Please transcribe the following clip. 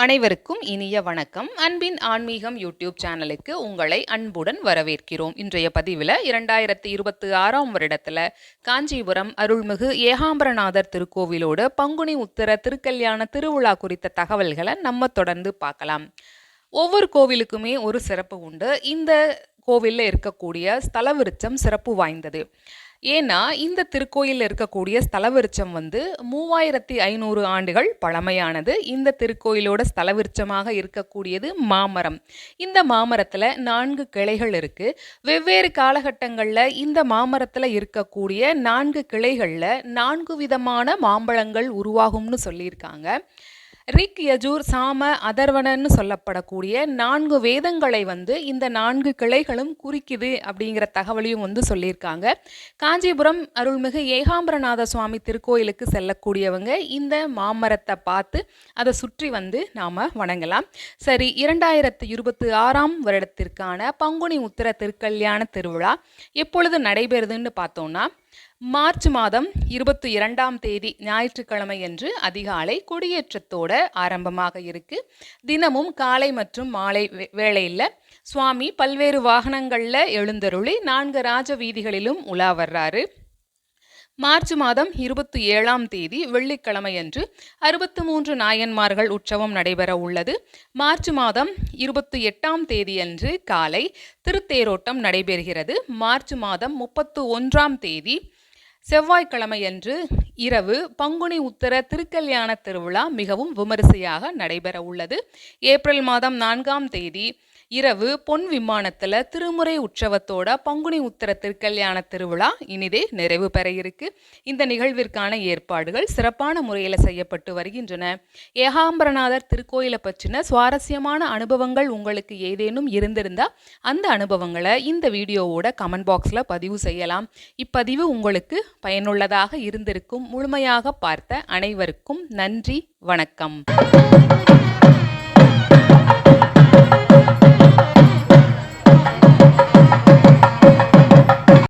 அனைவருக்கும் இனிய வணக்கம். அன்பின் ஆன்மீகம் யூடியூப் சேனலுக்கு உங்களை அன்புடன் வரவேற்கிறோம். இன்றைய பதிவில் 2026ஆம் வருடத்தில் காஞ்சிபுரம் அருள்மிகு ஏகாம்பரநாதர் திருக்கோவிலோட பங்குனி உத்திர திருக்கல்யாண திருவிழா குறித்த தகவல்களை நம்ம தொடர்ந்து பார்க்கலாம். ஒவ்வொரு கோவிலுக்குமே ஒரு சிறப்பு உண்டு. இந்த கோவிலில் இருக்கக்கூடிய ஸ்தல விருட்சம் சிறப்பு வாய்ந்தது. ஏன்னா இந்த திருக்கோயிலில் இருக்கக்கூடிய ஸ்தல விருட்சம் 3500 ஆண்டுகள் பழமையானது. இந்த திருக்கோயிலோட ஸ்தல விருட்சமாக இருக்கக்கூடியது மாமரம். இந்த மாமரத்தில் 4 கிளைகள் இருக்கு. வெவ்வேறு காலகட்டங்களில் இந்த மாமரத்தில் இருக்கக்கூடிய 4 கிளைகளில் 4 விதமான மாம்பழங்கள் உருவாகும்னு சொல்லியிருக்காங்க. ரிக், யஜூர், சாம, அதர்வனன்னு சொல்லப்படக்கூடிய 4 வேதங்களை இந்த 4 கிளைகளும் குறிக்குது அப்படிங்கிற தகவலையும் சொல்லியிருக்காங்க. காஞ்சிபுரம் அருள்மிகு ஏகாம்பரநாத சுவாமி திருக்கோயிலுக்கு செல்லக்கூடியவங்க இந்த மாமரத்தை பார்த்து அதை சுற்றி நாம வணங்கலாம். சரி, 2026ஆம் வருடத்திற்கான பங்குனி உத்திர திருக்கல்யாண திருவிழா எப்பொழுது நடைபெறுதுன்னு பார்த்தோம்னா, மார்ச் மாதம் 22ஆம் தேதி ஞாயிற்றுக்கிழமை அன்று அதிகாலை கொடியேற்றத்தோட ஆரம்பமாக இருக்கு. தினமும் காலை மற்றும் மாலை வேளையில் சுவாமி பல்வேறு வாகனங்கள்ல எழுந்தருளி 4 ராஜ வீதிகளிலும் உலா வர்றாரு. மார்ச் மாதம் 27ஆம் தேதி வெள்ளிக்கிழமை அன்று 63 நாயன்மார்கள் உற்சவம் நடைபெற உள்ளது. மார்ச் மாதம் 28ஆம் தேதி அன்று காலை திருத்தேரோட்டம் நடைபெறுகிறது. மார்ச் மாதம் 31ஆம் தேதி செவ்வாய்க்கிழமையன்று இரவு பங்குனி உத்திர திருக்கல்யாண திருவிழா மிகவும் விமரிசையாக நடைபெற உள்ளது. ஏப்ரல் மாதம் 4ஆம் தேதி இரவு பொன் விமானத்தில் திருமுறை உற்சவத்தோட பங்குனி உத்திர திருக்கல்யாண திருவிழா இனிதே நிறைவு பெற இருக்கு. இந்த நிகழ்விற்கான ஏற்பாடுகள் சிறப்பான முறையில் செய்யப்பட்டு வருகின்றன. ஏகாம்பரநாதர் திருக்கோயிலை பற்றின சுவாரஸ்யமான அனுபவங்கள் உங்களுக்கு ஏதேனும் இருந்திருந்தா அந்த அனுபவங்களை இந்த வீடியோவோட கமெண்ட் பாக்ஸில் பதிவு செய்யலாம். இப்பதிவு உங்களுக்கு பயனுள்ளதாக இருந்திருக்கும். முழுமையாக பார்த்த அனைவருக்கும் நன்றி, வணக்கம்.